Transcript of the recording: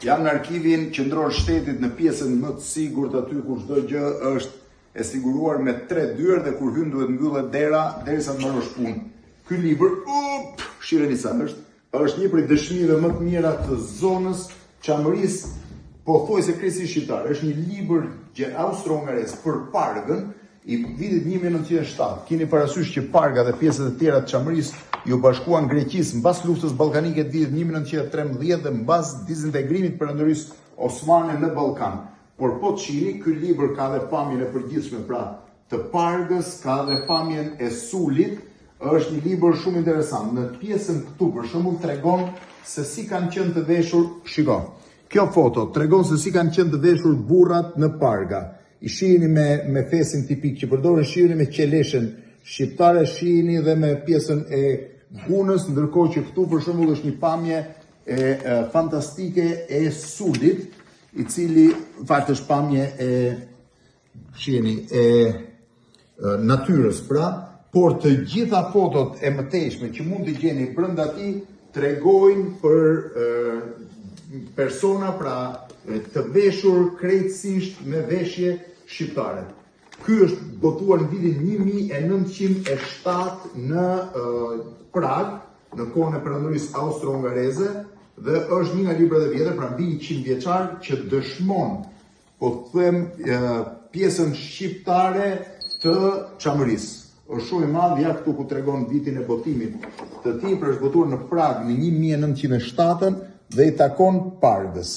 Jam në arkivin qendror shtetit në pjesën më të sigurt aty ku çdo gjë është e siguruar me 3 dyert dhe kur hyn duhet mbyllet dera derisa të marrësh punë. Ky libër, shiheni sa është një prej dëshmive më të mira të zonës Çamërisë, pothuajse krejtësisht shqiptare. Është një libër austro-hungarez për Pargën i vitit 1907. Keni parasysh që Parga dhe pjesët e tjera të Çamërisë ju bashkuan Greqisë mbas luftës ballkanike të vitit 1913 dhe mbas dizintegrimit perëndërisë osmane në Ballkan. Por po të shihni, ky libër ka dhe pamjen e përgjithshme pra të Pargës, ka dhe pamjen e Sulit. Është një libër shumë interesant. Në pjesën këtu për shembull tregon se si kanë qenë të veshur, shiko. Kjo foto tregon se si kanë qenë të veshur burrat në Parga. I shihni me fesin tipik që përdoren, shihni me qeleshen shqiptare, shihni dhe me pjesën e gunës, ndërkohë që këtu për shembull është një pamje fantastike e Sulit, i cili fakt është pamje shihni natyrës pra, por të gjitha fotot e mëtejshme që mund të gjeni brenda tij tregojnë për persona pra të veshur krejtësisht me veshje shqiptare. Ky është botuar në vitin 1907 në Prag, në kohën e perëndërisë austro-hungareze, dhe është një nga librat e vjetër, pra mbi 100 vjeçar, që dëshmon, po të them, pjesën shqiptare të Çamërisë. Është shumë i madh, ja këtu ku tregon vitin e botimit të tij, pra është botuar në Prag në 1907 dhe i takon Pargës.